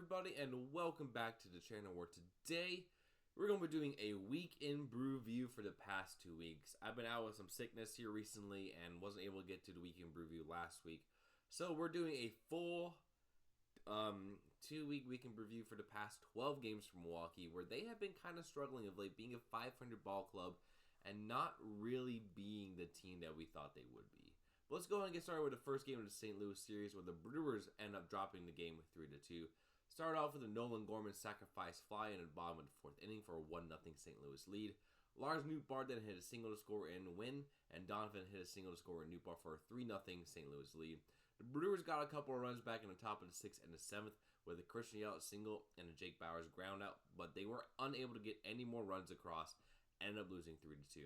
everybody, and welcome back to the channel where today we're going to be doing a week in Brewview for the past 2 weeks. I've been out with some sickness here recently and wasn't able to get to the week in Brewview last week. So we're doing a full 2-week week in Brewview for the past 12 games from Milwaukee, where they have been kind of struggling of late, being a 500 ball club and not really being the team that we thought they would be. But let's go ahead and get started with the first game of the St. Louis series, where the Brewers end up dropping the game 3-2. Started off with a Nolan Gorman sacrifice fly in the bottom of the 4th inning for a 1-0 St. Louis lead. Lars Nootbaar then hit a single to score and win, and Donovan hit a single to score in Nootbaar for a 3-0 St. Louis lead. The Brewers got a couple of runs back in the top of the 6th and the 7th with a Christian Yelich single and a Jake Bauers ground out, but they were unable to get any more runs across, ended up losing 3-2.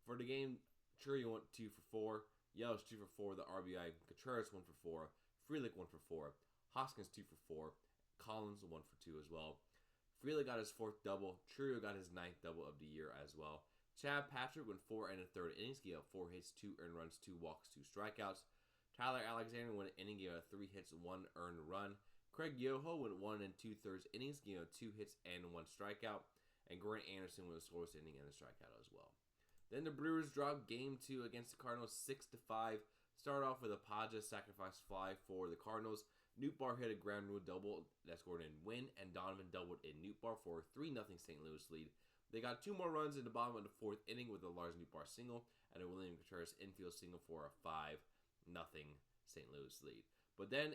For the game, Chourio went 2 for 4, Yelich 2 for 4 with the RBI, Contreras 1 for 4, Frelick 1 for 4, Hoskins 2 for 4, Collins 1 for 2 as well. Frelick got his 4th double, Chourio got his 9th double of the year as well. Chad Patrick went 4 1/3 innings, gave up 4 hits, 2 earned runs, 2 walks, 2 strikeouts. Tyler Alexander went an inning, gave up 3 hits, 1 earned run. Craig Yoho went 1 2/3 innings, gave up 2 hits and 1 strikeout. And Grant Anderson went the scoreless inning and a strikeout as well. Then the Brewers dropped Game 2 against the Cardinals 6-5. Started off with a Padres sacrifice fly for the Cardinals. Nootbaar hit a ground rule double that scored in win, and Donovan doubled in Nootbaar for a 3-0 St. Louis lead. They got 2 more runs in the bottom of the 4th inning with a Lars Nootbaar single and a William Contreras infield single for a 5-0 St. Louis lead. But then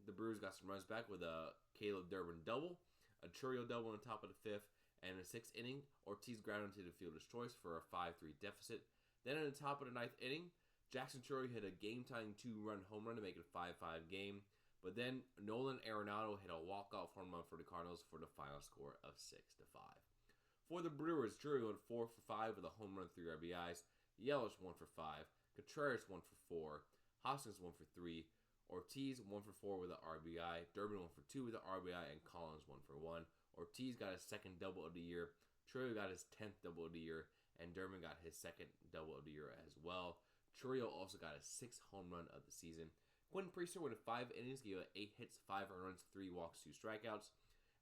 the Brewers got some runs back with a Caleb Durbin double, a Chourio double on the top of the 5th, and in the 6th inning, Ortiz grounded into the fielder's choice for a 5-3 deficit. Then in the top of the 9th inning, Jackson Chourio hit a game-tying 2-run home run to make it a 5-5 game. But then Nolan Arenado hit a walk-off home run for the Cardinals for the final score of 6-5. For the Brewers, Chourio went 4 for 5 with a home run, 3 RBIs. Yelich 1 for 5. Contreras 1 for 4. Hoskins 1 for 3. Ortiz 1 for 4 with an RBI. Durbin 1 for 2 with an RBI, and Collins 1 for 1. Ortiz got his 2nd double of the year. Chourio got his 10th double of the year, and Durbin got his 2nd double of the year as well. Chourio also got his 6th home run of the season. Quentin Priester went 5 innings, gave up 8 hits, 5 earned runs, 3 walks, 2 strikeouts.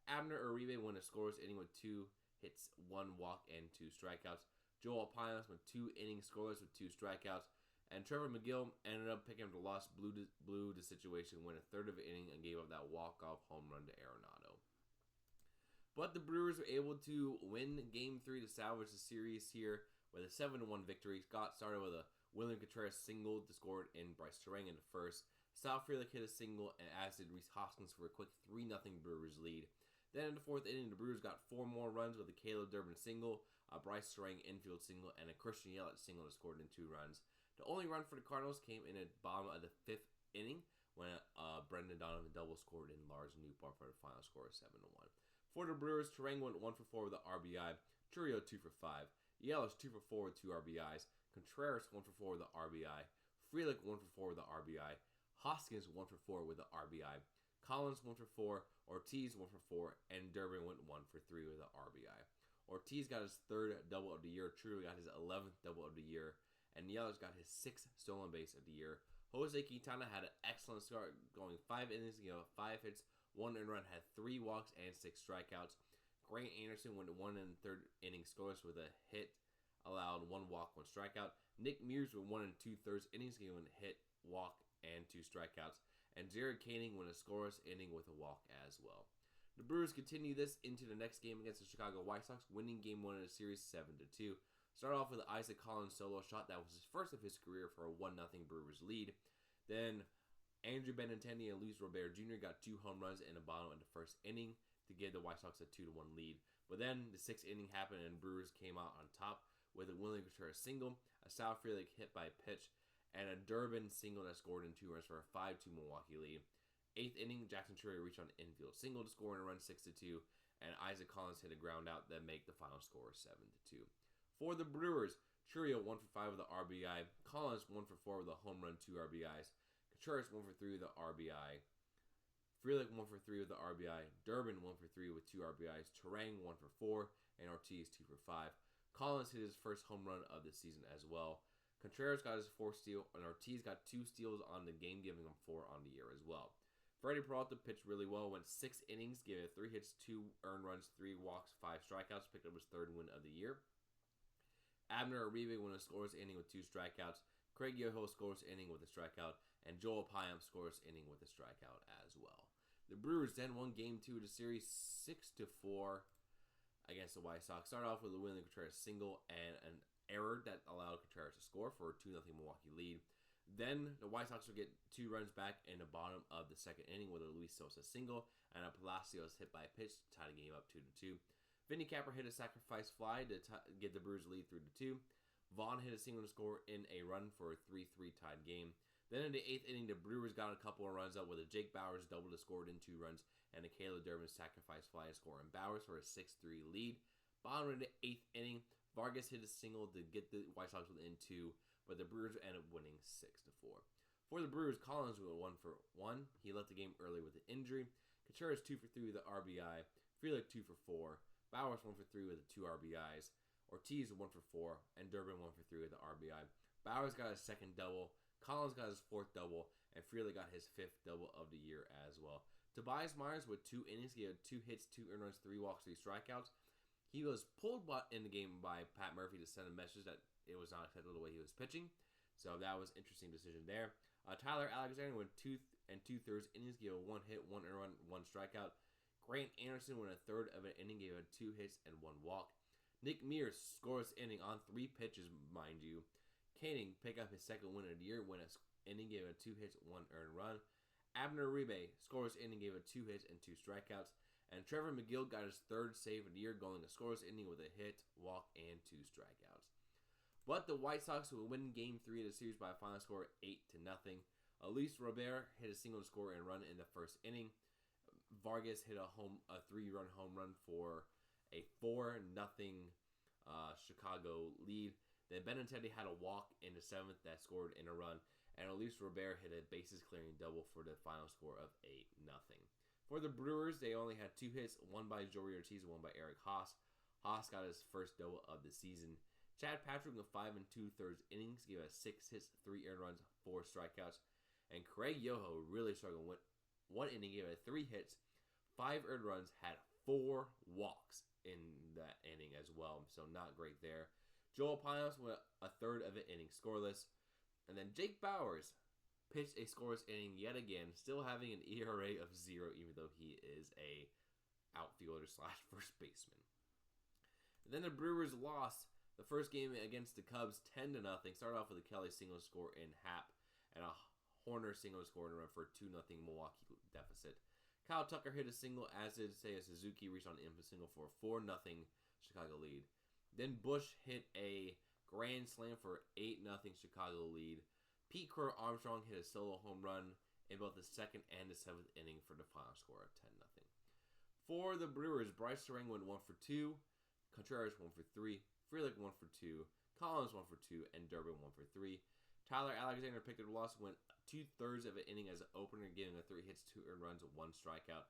Abner Uribe went a scoreless inning with 2 hits, 1 walk, and 2 strikeouts. Joel Pines went 2 innings scoreless with 2 strikeouts. And Trevor McGill ended up picking up the loss, blew the situation, went a third of an inning, and gave up that walk-off home run to Arenado. But the Brewers were able to win Game 3 to salvage the series here with a 7-1 victory. Got started with a William Contreras single to score in Bryce Terang in the 1st. Sal Frelick hit a single, and as did Rhys Hoskins for a quick 3-0 Brewers lead. Then in the 4th inning, the Brewers got 4 more runs with a Caleb Durbin single, a Bryce Terang infield single, and a Christian Yelich single that scored in 2 runs. The only run for the Cardinals came in the bottom of the 5th inning when Brendan Donovan double scored in Lars Nootbaar for the final score of 7-1. For the Brewers, Terang went 1 for 4 with an RBI, Chourio 2 for 5, Yelich 2 for 4 with 2 RBIs, Contreras 1 for 4 with an RBI, Frelick 1 for 4 with an RBI, Hoskins 1 for 4 with an RBI, Collins 1 for 4, Ortiz 1 for 4, and Durbin went 1 for 3 with an RBI. Ortiz got his 3rd double of the year, Chourio got his 11th double of the year, and Yelich got his 6th stolen base of the year. Jose Quintana had an excellent start, going 5 innings, 5 hits, 1 earned run, had 3 walks and 6 strikeouts. Grant Anderson went 1 1/3 innings scoreless with a hit, allowed 1 walk, 1 strikeout. Nick Mears went 1 2/3 innings, giving a hit, walk, and 2 strikeouts. And Jared Koenig went a scoreless inning with a walk as well. The Brewers continue this into the next game against the Chicago White Sox, winning Game 1 of the series 7-2. Started off with an Isaac Collins solo shot that was his first of his career for a 1-0 Brewers lead. Then Andrew Benintendi and Luis Robert Jr. got 2 home runs in the bottom of the 1st inning to give the White Sox a 2-1 lead. But then the 6th inning happened and Brewers came out on top with a William Contreras single, a Sal Frelick hit by pitch, and a Durbin single that scored in 2 runs for a 5-2 Milwaukee lead. 8th inning, Jackson Chourio reached on an infield single to score in a run 6-2, and Isaac Collins hit a ground out that made the final score 7-2. For the Brewers, Chourio 1 for 5 with an RBI, Collins 1 for 4 with a home run, 2 RBIs, Contreras 1 for 3 with an RBI, Frelick 1 for 3 with an RBI, Durbin 1 for 3 with 2 RBIs, Terang 1 for 4, and Ortiz 2 for 5. Collins hit his first home run of the season as well. Contreras got his 4th steal, and Ortiz got 2 steals on the game, giving him 4 on the year as well. Freddie Peralta pitched really well, went 6 innings, gave it 3 hits, 2 earned runs, 3 walks, 5 strikeouts, picked up his 3rd win of the year. Abner Uribe won a scoreless inning with 2 strikeouts. Craig Yoho scoreless inning with a strikeout, and Joel Payamp scoreless inning with a strikeout as well. The Brewers then won Game 2 of the series 6-4 against the White Sox. Started off with a William Contreras single and an error that allowed Contreras to score for a 2-0 Milwaukee lead. Then the White Sox would get 2 runs back in the bottom of the 2nd inning with a Luis Sosa single and a Palacios hit by a pitch to tie the game up 2-2. Vinny Capper hit a sacrifice fly to give the Brewers lead 3-2. Vaughn hit a single to score in a run for a 3-3 tied game. Then in the 8th inning, the Brewers got a couple of runs out with a Jake Bauers double to score in 2 runs and a Caleb Durbin sacrifice fly to score in Bauers for a 6-3 lead. Bottom of the 8th inning, Vargas hit a single to get the White Sox within 2, but the Brewers ended up winning 6-4. For the Brewers, Collins went 1-for-1. He left the game early with an injury. Contreras 2-for-3 with an RBI. Frelick 2-for-4. Bauers 1-for-3 with the 2 RBIs. Ortiz 1-for-4, and Durbin 1-for-3 with the RBI. Bauers got his 2nd double. Collins got his 4th double, and Frelick got his 5th double of the year as well. Tobias Myers with 2 innings. He had 2 hits, 2 earned runs, 3 walks, 3 strikeouts. He was pulled in the game by Pat Murphy to send a message that it was not acceptable the way he was pitching. So that was an interesting decision there. Tyler Alexander went 2 2/3 innings, gave a 1 hit, 1 earned run, 1 strikeout. Grant Anderson went a third of an inning, gave a 2 hits and 1 walk. Nick Mears scores inning on 3 pitches, mind you. Koenig picked up his 2nd win of the year, went an inning, gave a 2 hits, 1 earned run. Abner Uribe scores inning, gave a 2 hits and 2 strikeouts. And Trevor McGill got his 3rd save of the year, going a scoreless inning with a hit, walk, and 2 strikeouts. But the White Sox will win Game 3 of the series by a final score of 8-0. Elise Robert hit a single to score and run in the 1st inning. Vargas hit a 3-run home run for a 4-0 Chicago lead. Then Benintendi had a walk in the 7th that scored in a run, and Elise Robert hit a bases-clearing double for the final score of 8-0. For the Brewers, they only had 2 hits, one by Joey Ortiz and one by Eric Haas. Haas got his 1st double of the season. Chad Patrick in 5 2/3 innings gave us 6 hits, 3 earned runs, 4 strikeouts. And Craig Yoho really struggled. Went 1 inning, gave it 3 hits, 5 earned runs, had 4 walks in that inning as well. So not great there. Joel Payamp went a third of an inning scoreless. And then Jake Bauers pitched a scoreless inning yet again, still having an ERA of 0, even though he is a outfielder / first baseman. And then the Brewers lost the first game against the Cubs 10-0. Started off with a Kelly single score in Happ and a Horner single score and run for a 2-0 Milwaukee deficit. Kyle Tucker hit a single, as did Seiya Suzuki, reached on an infield single for a 4-0 Chicago lead. Then Bush hit a grand slam for 8-0 Chicago lead. Pete Crow Armstrong hit a solo home run in both the 2nd and the 7th inning for the final score of 10-0. For the Brewers, Bryce Terang went 1-for-2, Contreras 1-for-3, Frelick 1-for-2, Collins 1-for-2, and Durbin 1-for-3. Tyler Alexander picked up the loss, went 2/3 of an inning as an opener, giving a 3 hits, 2 earned runs, 1 strikeout.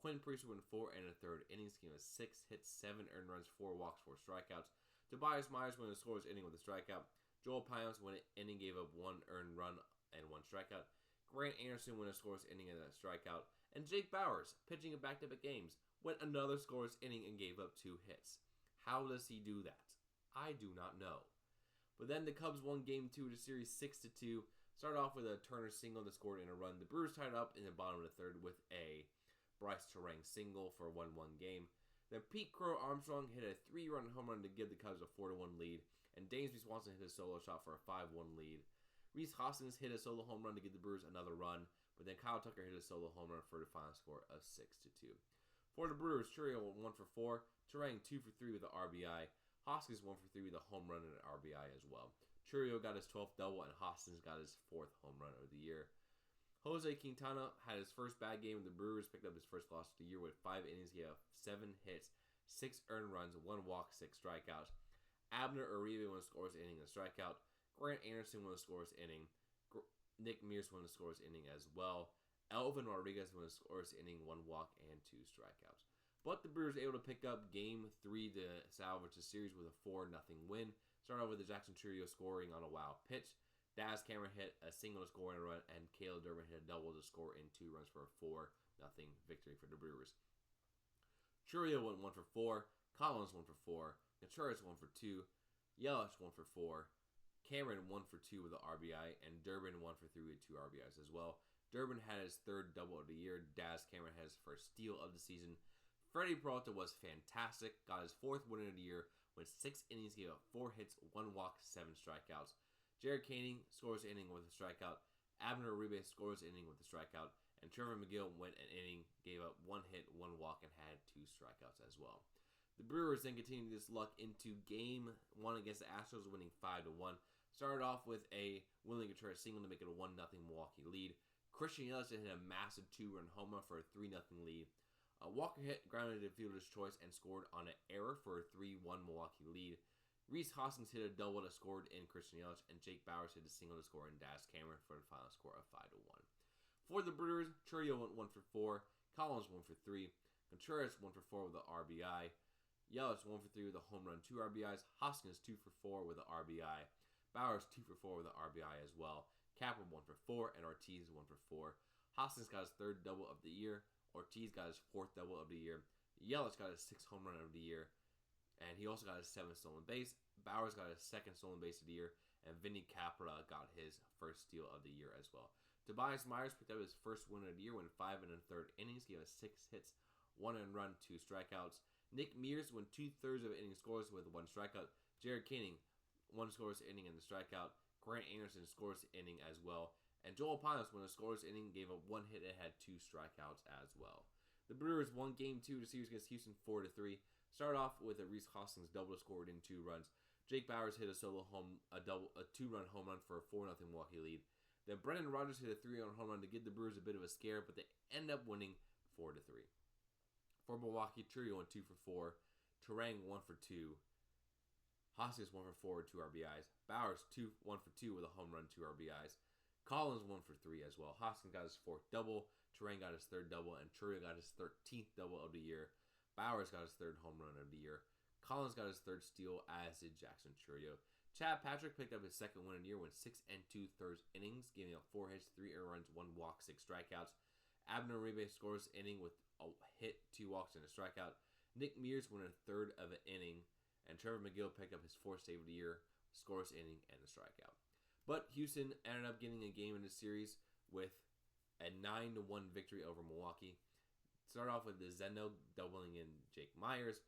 Quinn Priester went 4 1/3 innings, giving a 6 hits, 7 earned runs, 4 walks, 4 strikeouts. Tobias Myers went a scoreless inning with a strikeout. Joel Payamp went an inning, gave up 1 earned run and 1 strikeout. Grant Anderson went a scoreless inning and a strikeout. And Jake Bauers, pitching in back-to-back games, went another scoreless inning and gave up 2 hits. How does he do that? I do not know. But then the Cubs won Game 2 of the series 6-2. Started off with a Turner single that scored in a run. The Brewers tied up in the bottom of the 3rd with a Bryce Terang single for a 1-1 game. Then Pete Crow Armstrong hit a 3-run home run to give the Cubs a 4-1 lead. And Dansby Swanson hit a solo shot for a 5-1 lead. Reese Hoskins hit a solo home run to give the Brewers another run. But then Kyle Tucker hit a solo home run for the final score of 6-2. For the Brewers, Churio 1-for-4. Terang 2-for-3 with an RBI. Hoskins 1-for-3 with a home run and an RBI as well. Churio got his 12th double, and Hoskins got his 4th home run of the year. Jose Quintana had his first bad game with the Brewers, picked up his first loss of the year with 5 innings. He had 7 hits, 6 earned runs, 1 walk, 6 strikeouts. Abner Uribe won a scoreless inning and a strikeout. Grant Anderson won a scoreless inning. Nick Mears won a scoreless inning as well. Elvin Rodriguez won a scoreless inning, 1 walk, and 2 strikeouts. But the Brewers were able to pick up Game 3 to salvage the series with a 4-0 win. Started off with the Jackson Churio scoring on a wild pitch. Daz Cameron hit a single to score in a run, and Caleb Durbin hit a double to score in 2 runs for a 4-0 victory for the Brewers. Churio went 1 for 4, Collins 1 for 4, Contreras 1 for 2, Yelich 1 for 4, Cameron 1 for 2 with an RBI, and Durbin 1 for 3 with 2 RBIs as well. Durbin had his 3rd double of the year. Daz Cameron had his 1st steal of the season. Freddie Peralta was fantastic, got his 4th win of the year, went 6 innings, gave up 4 hits, 1 walk, 7 strikeouts. Jared Koenig scores an inning with a strikeout. Abner Uribe scores an inning with a strikeout. And Trevor McGill went an inning, gave up 1 hit, 1 walk, and had 2 strikeouts as well. The Brewers then continued this luck into Game 1 against the Astros, winning 5-1. Started off with a Willie Contreras single to make it a 1-0 Milwaukee lead. Christian Yelich hit a massive 2-run homer for a 3-0 lead. Walker hit grounded to fielder's choice and scored on an error for a 3-1 Milwaukee lead. Reese Hoskins hit a double that scored in Christian Yelich, and Jake Bauers hit a single to score in Daz Cameron for the final score of 5-1. For the Brewers, Churio went 1 for 4, Collins 1 for 3, Contreras 1 for 4 with an RBI, Yelich 1 for 3 with a home run, 2 RBIs, Hoskins 2 for 4 with an RBI, Bauers 2 for 4 with an RBI as well, Capper 1 for 4, and Ortiz 1 for 4. Hoskins got his 3rd double of the year, Ortiz got his 4th double of the year, Yelich got his 6th home run of the year, and he also got his 7th stolen base. Bauers got his 2nd stolen base of the year, and Vinny Capra got his 1st steal of the year as well. Tobias Myers picked up his 1st win of the year, went 5 1/3 innings, gave us 6 hits, 1 earned run, 2 strikeouts. Nick Mears went 2/3 of inning scores with 1 strikeout. Jared Koenig 1 scores inning in the strikeout. Grant Anderson scores inning as well. And Joel Pinos won a scores inning, gave up 1 hit, and had 2 strikeouts as well. The Brewers won Game 2 of the series against Houston 4-3. Started off with a Reese Hoskins double scored in 2 runs. Jake Bauers hit a 2-run home run for a 4-0 Milwaukee lead. Then Brendan Rodgers hit a 3-run home run to give the Brewers a bit of a scare, but they end up winning 4-3. For Milwaukee, Churio went 2 for 4, Terang 1 for 2, Hoskins 1 for 4 with 2 RBIs, Bauers 1 for 2 with a home run, 2 RBIs, Collins 1 for 3 as well. Hoskins got his 4th double, Terang got his 3rd double, and Churio got his 13th double of the year. Bauers got his 3rd home run of the year. Collins got his 3rd steal, as did Jackson Churio. Chad Patrick picked up his 2nd win of the year, went 6 2/3 innings, giving up 4 hits, 3 earned runs, 1 walk, 6 strikeouts. Abner Uribe scores inning with a hit, 2 walks, and a strikeout. Nick Mears won a 1/3 of an inning, and Trevor McGill picked up his 4th save of the year, scores inning, and a strikeout. But Houston ended up getting a game in the series with a 9-1 victory over Milwaukee. Started off with the Zeno doubling in Jake Myers.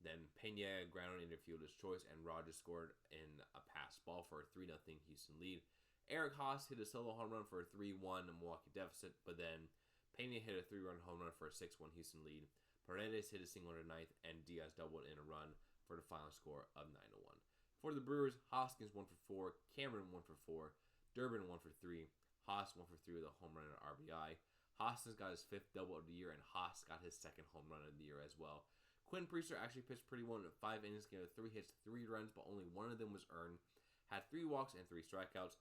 Then Pena grounded into fielder's choice, and Rogers scored in a pass ball for a 3-0 Houston lead. Eric Haas hit a solo home run for a 3-1 Milwaukee deficit, but then Pena hit a 3-run home run for a 6-1 Houston lead. Paredes hit a single in the 9th, and Diaz doubled in a run for the final score of 9-1. For the Brewers, Hoskins 1 for 4, Cameron 1 for 4, Durbin 1 for 3, Haas 1 for 3 with a home run and an RBI. Hoskins got his 5th double of the year, and Haas got his 2nd home run of the year as well. Quinn Priester actually pitched pretty well in 5 innings, gave 3 hits, 3 runs, but only 1 of them was earned. Had 3 walks and 3 strikeouts.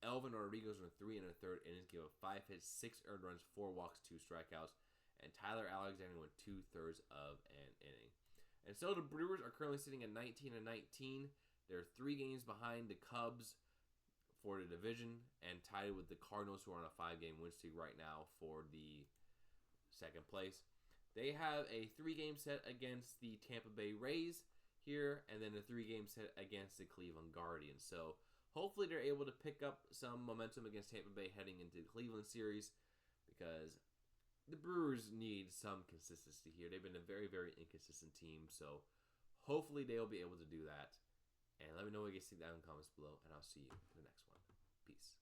Elvin Rodriguez went 3 1/3 innings, gave up 5 hits, 6 earned runs, 4 walks, 2 strikeouts. And Tyler Alexander went 2/3 of an inning. And so the Brewers are currently sitting at 19-19. They're 3 games behind the Cubs for the division, and tied with the Cardinals, who are on a 5-game win streak right now for the 2nd place. They have a 3-game set against the Tampa Bay Rays here, and then a 3-game set against the Cleveland Guardians. So hopefully they're able to pick up some momentum against Tampa Bay heading into the Cleveland series, because the Brewers need some consistency here. They've been a very, very inconsistent team, so hopefully they'll be able to do that. And let me know what you guys think down in the comments below, and I'll see you in the next one. Peace.